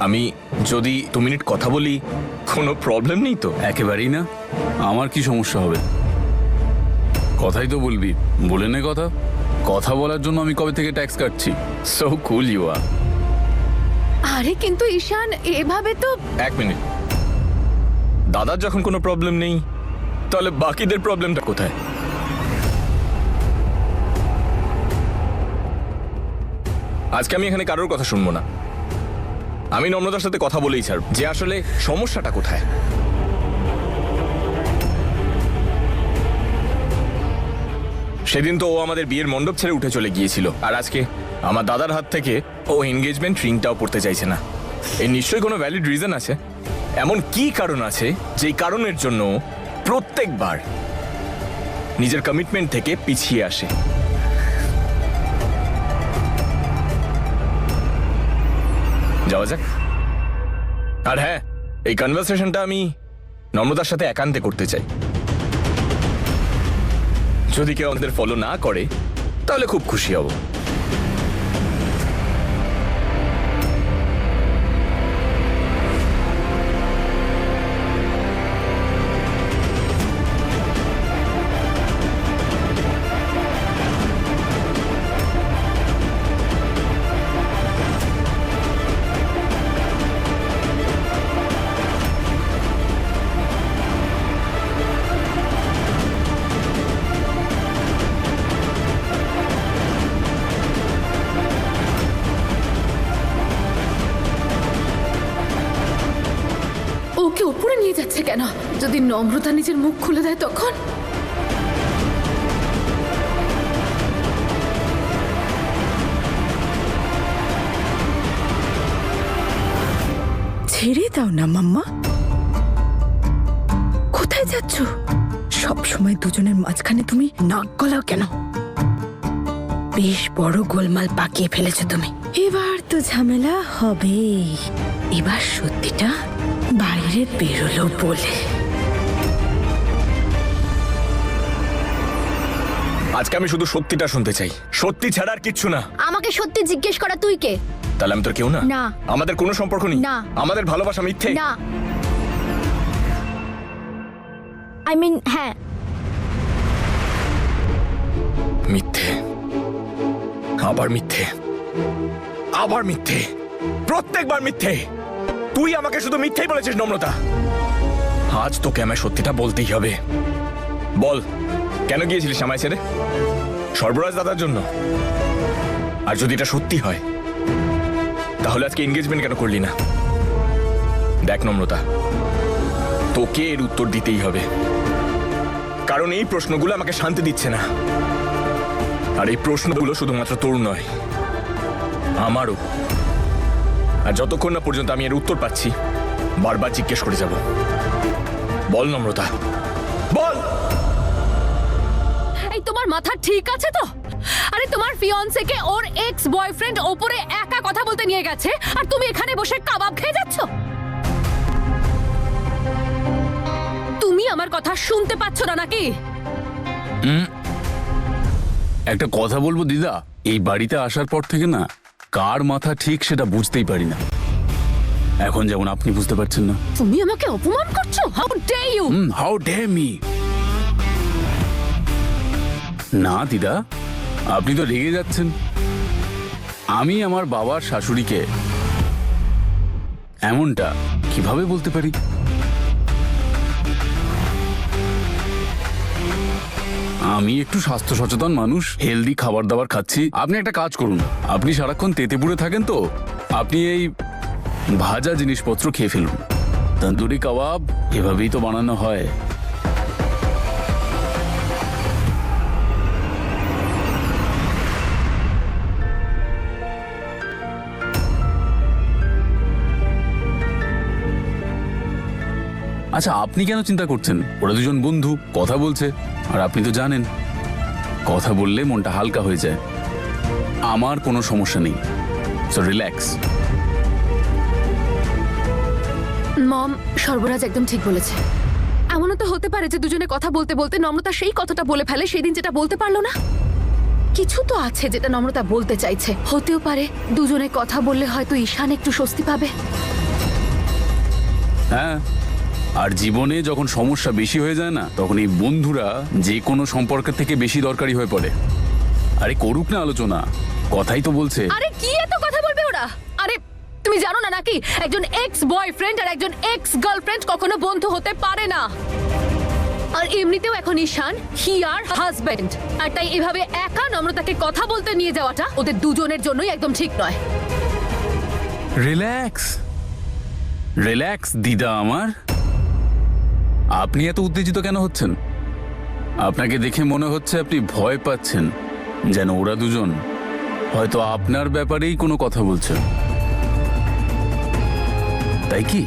আমি যদি 2 মিনিট কথা বলি কোনো প্রবলেম নেই তো? একেবারেই না। আমার কি সমস্যা হবে? কথাই তো বলবি, বলে নে কথা। কথা বলার জন্য আমি কবে থেকে ট্যাক্স কাটছি। So cool you are. আরে কিন্তু ঈশান, এভাবে তো। 1 মিনিট, দাদার যখন কোনো প্রবলেম নেই তাহলে বাকিদের প্রবলেমটা কোথায়? আজকে আমি এখানে কারোর কথা শুনবো না। আমি নম্রতার সাথে কথা বলেই ছাড়ব যে আসলে সমস্যাটা কোথায়। সেদিন তো ও আমাদের বিয়ের মণ্ডপ ছেড়ে উঠে চলে গিয়েছিল, আর আজকে আমার দাদার হাত থেকে ও এনগেজমেন্ট রিংটাও পড়তে চাইছে না। এর নিশ্চয়ই কোনো ভ্যালিড রিজন আছে। এমন কি কারণ আছে যেই কারণের জন্য প্রত্যেকবার নিজের কমিটমেন্ট থেকে পিছিয়ে আসে? যাওয়া যাক। আর হ্যাঁ, এই কনভারসেশনটা আমি নম্রতার সাথে একান্তে করতে চাই। যদি কেউ আমাদের ফলো না করে তাহলে খুব খুশি হব। ওকে উপরে নিয়ে যাচ্ছে কেন? যদি নম্রতা নিজের মুখ খুলে দেয় তখন? ছেড়ে দাও না মাম্মা। কোথায় যাচ্ছ? সব সময় দুজনের মাঝখানে তুমি নাক গলাও কেন? বেশ বড় গোলমাল পাকিয়ে ফেলেছো তুমি। এবার তো ঝামেলা হবে। এবার সত্যিটা বাইরে বেরোলো বলে। আজকে আমি শুধু সত্যিটা শুনতে চাই, সত্যি ছাড়া আর কিচ্ছু না। আমাকে সত্যি জিজ্ঞেস করা তুই কে? তাহলে আমি তোর কেউ না? না। আমাদের কোনো সম্পর্ক নেই? না। আমাদের ভালোবাসা মিথ্যে? না, আই মিন হ্যাঁ। মিথ্যে, আবার মিথ্যে, আবার মিথ্যে, প্রত্যেকবার মিথ্যে। তুই আমাকে শুধু মিথ্যেই বলেছিস নম্রতা। আজ তোকে আমায় সত্যিটা বলতেই হবে। বল, কেন গিয়েছিলিস আমায় ছেড়ে? সর্বরাজ দাদার জন্য? আর যদি এটা সত্যি হয় তাহলে আজকে এনগেজমেন্ট কেন করলি না? দেখ নম্রতা, তোকে এর উত্তর দিতেই হবে, কারণ এই প্রশ্নগুলো আমাকে শান্তি দিচ্ছে না। আর এই প্রশ্নগুলো শুধুমাত্র তোর নয়, আমারও। আর যতক্ষণ না পর্যন্ত আমি এর উত্তর পাচ্ছি বারবার জিজ্ঞেস করে যাব। বল নম্রতা, বল। এই তোমার মাথা ঠিক আছে তো? আরে তোমার ফিয়ন্সেকে ওর এক্স বয়ফ্রেন্ড ওপরে একা কথা বলতে নিয়ে গেছে, আর তুমি এখানে বসে কাবাব খেয়ে যাচ্ছ। তুমি আমার কথা শুনতে পাচ্ছ না নাকি? একটা কথা বলবো দিদা, এই বাড়িতে আসার পর থেকে না কার মাথা ঠিক সেটা বুঝতেই পারি না। এখন যেমন আপনি বুঝতে পারছেন না। তুমি আমাকে অপমান করছো? How dare you! How dare me! না দিদা, আপনি তো রেগে যাচ্ছেন। আমি আমার বাবার শাশুড়িকে এমনটা কিভাবে বলতে পারি? আমি একটু স্বাস্থ্য সচেতন মানুষ, হেলদি খাবার দাবার খাচ্ছি। আপনি একটা কাজ করুন, আপনি সারাক্ষণ তেতে পুড়ে থাকেন তো আপনি এই ভাজা জিনিসপত্র খেয়ে ফেলুন। তন্দুরি কাবাব এভাবেই তো বানানো হয়। আচ্ছা, আপনি কেন চিন্তা করছেন? ওরা দুজন বন্ধু, কথা বলছে। আর আপনি তো জানেন কথা বললে মনটা হালকা হয়ে যায়। আমার কোনো সমস্যা নেই, সো রিল্যাক্স। মম, সর্বরাজ একদম ঠিক বলেছে। এমনও তো হতে পারে যে দুজনে কথা বলতে বলতে নম্রতা সেই কথাটা বলে ফেলে সেদিন যেটা বলতে পারলো না। কিছু তো আছে যেটা নম্রতা বলতে চাইছে। হতেও পারে দুজনে কথা বললে হয়তো ঈশান একটু স্বস্তি পাবে। হ্যাঁ, আর জীবনে যখন সমস্যা বেশি হয়ে যায় না, তখন এই বন্ধুরা যে কোনো সম্পর্কের থেকে বেশি দরকারি হয়ে পড়ে। আরে করুক না আলোচনা, কথাই তো বলছে। আরে কি এত কথা বলবে ওরা? আরে তুমি জানো না নাকি একজন এক্স বয়ফ্রেন্ড আর একজন এক্স গার্লফ্রেন্ড কখনো বন্ধু হতে পারে না। আর এমনিতেও এখন ঈশান হিয়ার হাজবেন্ড, আর তাই এভাবে একা নম্রতাকে কথা বলতে নিয়ে যাওয়াটা ওদের দুজনের জন্যই একদম ঠিক নয়। রিল্যাক্স রিল্যাক্স দিদা আমার। আপনি এত উত্তেজিত কেন হচ্ছেন? আপনাকে দেখে মনে হচ্ছে আপনি ভয় পাচ্ছেন, যেন ওরা দুজন হয়তো আপনার ব্যাপারেই কোনো কথা বলছে, তাই কি?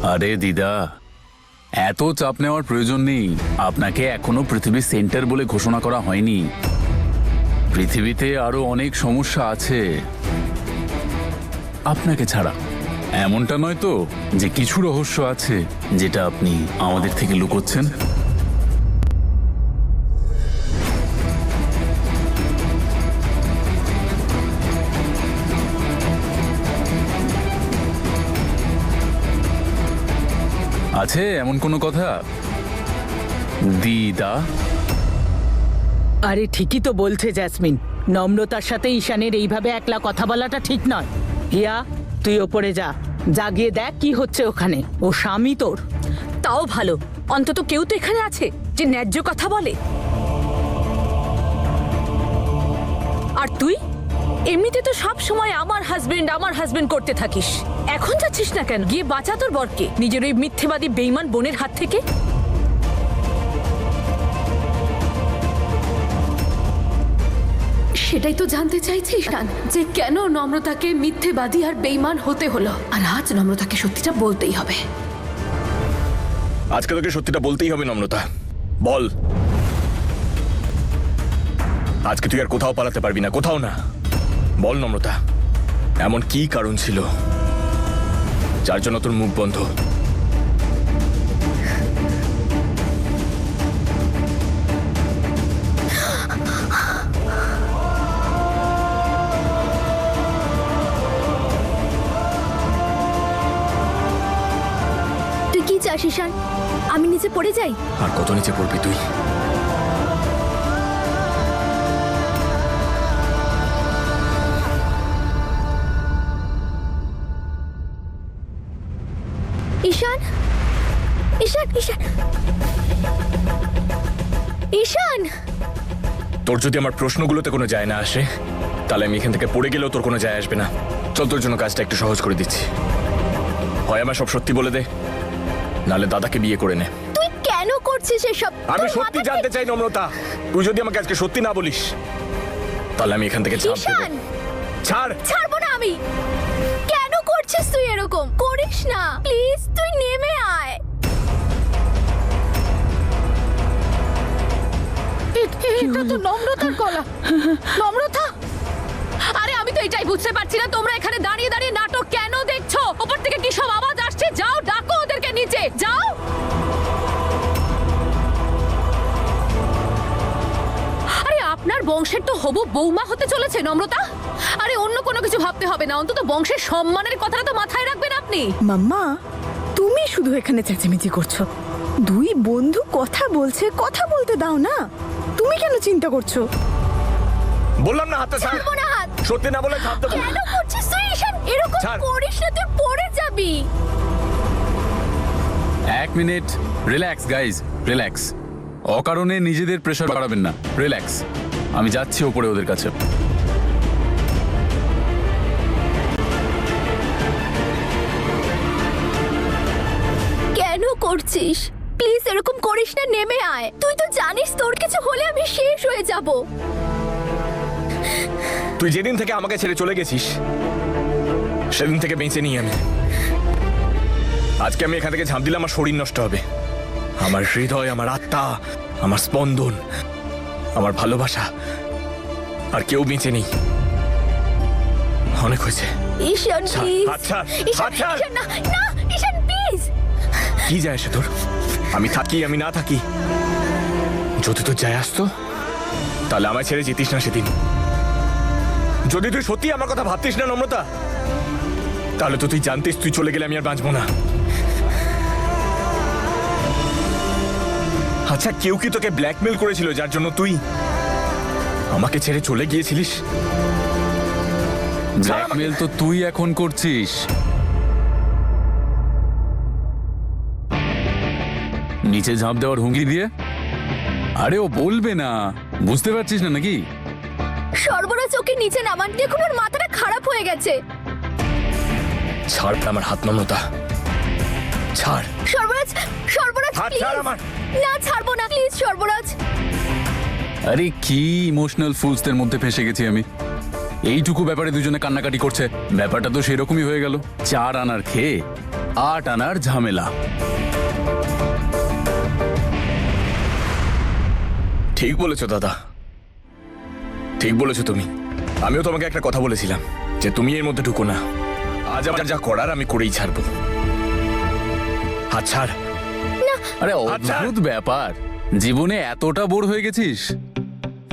আরে দিদা, এত চাপ নেওয়ার প্রয়োজন নেই। আপনাকে এখনো পৃথিবীর সেন্টার বলে ঘোষণা করা হয়নি। পৃথিবীতে আরো অনেক সমস্যা আছে আপনাকে ছাড়া। এমনটা নয় তো যে কিছু রহস্য আছে যেটা আপনি আমাদের থেকে লুকোচ্ছেন? আছে এমন কোনো কথা দিদা? আরে ঠিকই তো বলছে জ্যাসমিন, নম্রতার সাথে ঈশানের এইভাবে একলা কথা বলাটা ঠিক নয়। হিয়া, তুই ওপরে যা, জাগিয়ে দেখ কি হচ্ছে ওখানে। ও স্বামী তোর। তাও ভালো, অন্তত কেউ তো এখানে আছে যে ন্যায্য কথা বলে। আর তুই এমনিতে তো সব সময় আমার হাজবেন্ড করতে থাকিস। এখন যাচ্ছিস না কেন? গিয়ে বাঁচা তোর বরকে নিজের ওই মিথ্যেবাদী বেঈমান বোনের হাত থেকে। সেটাই তো জানতে চাইছি ঈশান, যে কেন নম্রতাকে মিথ্যেবাদী আর বেঈমান হতে হলো। আর আজ নম্রতাকে সত্যিটা বলতেই হবে। আজকে তোকে সত্যিটা বলতেই হবে নম্রতা। বল, আজকে তুই আর কোথাও পালাতে পারবি না, কোথাও না। বল নম্রতা, এমন কি কারণ ছিল যার জন্য তোর মুখ বন্ধ? তুই কি চাস ঈশান? আমি নিচে পড়ে যাই? আর কত নিচে পড়বি তুই? ঈশান, ঈশান, ঈশান, ঈশান! তোর যদি আমার প্রশ্নগুলোতে কোনো যায় না আসে, তাহলে আমি এখান থেকে পড়ে গেলেও তোর কোনো যায় আসবে না। চল, তোর জন্য কাজটা একটু সহজ করে দিচ্ছি। হয় আমার সব সত্যি বলে দে, নাহলে দাদাকে বিয়ে করে নে। তুই কেন করছিস এসব? আমি তোর সত্যি মাথায়- জানতে চাই নম্রতা, তুই যদি আমাকে আজকে সত্যি না বলিস, তাহলে আমি এখান থেকে ঝাঁপ দেব। ঈশান, ছাড়। ছাড়বো না আমি। কেন করছিস তুই এরকম? করিস না প্লিজ, তুই নেমে আয়। এটা তো নম্রতার গলা। নম্রতা! আরে আমি তো এটাই বুঝতে পারছি না, তোমরা এখানে দাঁড়িয়ে দাঁড়িয়ে নাটক কেন দেখছো? ওপর থেকে কি সব আওয়াজ আসছে? যাও, ডাকো ওদেরকে নিচে, যাও। আরে আপনার বংশের তো হবু বৌমা হতে চলেছে নম্রতা। আরে অন্য কোনো কিছু ভাবতে হবে না, অন্তত বংশের সম্মানের কথাটা তো মাথায় রাখবেন আপনি। মাম্মা, তুমি শুধু এখানে চেঁচামেচি করছো। দুই বন্ধু কথা বলছে, কথা বলতে দাও না। তুমি কেন চিন্তা করছো? বললাম না হাতটা ছাড়। ছাড়বো না হাত। সত্যি না বলে ঝাঁপ দেবো। কেন করছিস তুই ঈশান? এরকম ছাড়। করিস না, তুই পড়ে যাবি। এক মিনিট, রিল্যাক্স গাইজ, রিল্যাক্স। অকারণে নিজেদের প্রেশার বাড়াবেন না, রিল্যাক্স। আমি যাচ্ছি ওপরে ওদের কাছে। কেন করছিস? প্লিজ এরকম করিস না, নেমে আয়। তুই তো জানিস তোর কিছু হলে আমি শেষ হয়ে যাব। তুই যেদিন থেকে আমাকে ছেড়ে চলে গেছিস, সেদিন থেকে বেঁচে নিই আমি। আজকে আমি এখান থেকে ঝাঁপ দিলে আমার শরীর নষ্ট হবে। আমার হৃদয়, আমার আত্মা, আমার স্পন্দন, আমার ভালোবাসা আর কেউ বেঁচে নেই। অনেক হয়েছে। ঈশান ছাড়, প্লিজ হাত ছাড়, ঈশান হাত ছাড়। ঈশান, না না ঈশান প্লিজ। কি যায় আসে তোর? আমি থাকি আমি না থাকি, যদি তোর যায় আসতো তাহলে আমায় ছেড়ে যেতিস না সেদিন। যদি তুই সত্যি আমার কথা ভাবতিস না নম্রতা, তাহলে তো তুই জানতিস তুই চলে গেলে আমি আর বাঁচবো না। আচ্ছা, কেউ কি তোকে ব্ল্যাকমেল করেছিল যার জন্য তুই আমাকে ছেড়ে চলে গিয়েছিলিস? ব্ল্যাকমেল তো তুই এখন করছিস। নিচে ঝাঁপ দেওয়ার হুমকি দিয়ে। আরে ও বলবে না, বুঝতে পারছিস না নাকি? সর্বরাজ ওকে নিচে নামান, দেখুন ওর মাথাটা খারাপ হয়ে গেছে। ছাড় আমার হাত নম্রতা, ছাড়। সর্বরাজ, সর্বরাজ হাত প্লিজ। ছাড় আমার। না ছাড়বো না, প্লিজ সর্বরাজ। আরে কি ইমোশনাল ফুলসদের মধ্যে ফেসে গেছি আমি। এইটুকু ব্যাপারে দুজনে কান্নাকাটি করছে। ব্যাপারটা তো সেরকমই হয়ে গেল। 4 আনার খেয়ে 8 আনার ঝামেলা। ঠিক বলেছো দাদা, ঠিক বলেছো তুমি। আমিও তোমাকে একটা কথা বলেছিলাম যে তুমি এর মধ্যে ঢুকো না। আজ আমার যা করার আমি করেই ছাড়বো। হাত ছাড়। আরে আচ্ছা। অদ্ভুত ব্যাপার, জীবনে এতটা বোর হয়ে গেছিস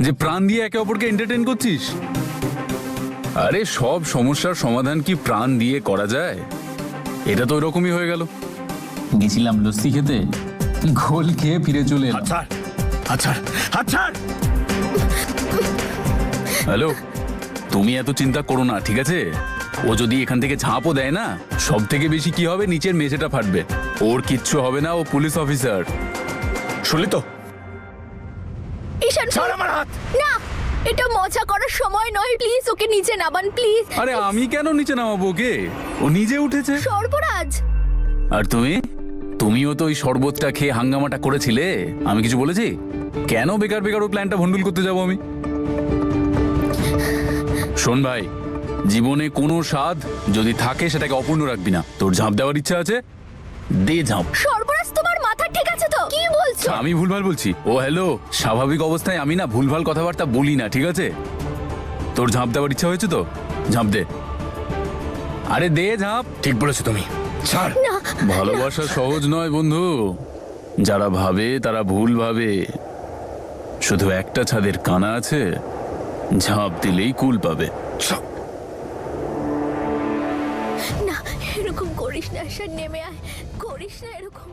যে প্রাণ দিয়ে একে অপরকে এন্টারটেইন করছিস। আরে সব সমস্যার সমাধান কি প্রাণ দিয়ে করা যায়? এটা তো ওরকমই হয়ে গেল। গেছিলাম লস্যি খেতে, ঘোল খেয়ে ফিরে চলে হাত ছাড়, হাত ছাড়, হাত ছাড়। হ্যালো, তুমি এত চিন্তা করো না, ঠিক আছে? ও যদি এখান থেকে ঝাঁপও দেয় না, সব থেকে বেশি কি হবে, নিচের মেঝেটা ফাটবে। ওর কিচ্ছু হবে না, ও পুলিশ অফিসার। শুনলি তো? ঈশান ছাড় আমার হাত। না, এটা মজা করার সময় নয়, প্লিজ ওকে নিচে নামান প্লিজ। আরে আমি কেন নিচে নামাবো ওকে? ও নিজে উঠেছে। সর্বরাজ, আর তুমিও তো ওই শরবতটা খেয়ে হাঙ্গামাটা করেছিলে। আমি কিছু বলেছি? কেন বেকার বেকার ওই প্ল্যানটা ভন্ডুল করতে যাবো আমি? শোন ভাই, জীবনে কোনো স্বাদ যদি থাকে সেটাকে অপূর্ণ রাখবি না। তোর ঝাঁপ দেওয়ার ইচ্ছা আছে, দে ঝাঁপ। সর্বরাজ তোমার মাথা ঠিক আছে তো? কি বলছো? আমি ভুলভাল বলছি? ও হ্যালো, স্বাভাবিক অবস্থায় আমি না ভুলভাল কথাবার্তা বলি না, ঠিক আছে? তোর ঝাঁপ দেওয়ার ইচ্ছা হয়েছে তো ঝাঁপ দে। আরে দে ঝাঁপ। ঠিক বলেছো তুমি, ছাড়। ভালোবাসা সহজ নয় বন্ধু। যারা ভাবে তারা ভুল ভাবে। শুধু একটা ছাদের কানা আছে, ঝাঁপ দিলেই কুল পাবে। না, এরকম করিস না ঈশান, নেমে আয়, করিস না এরকম।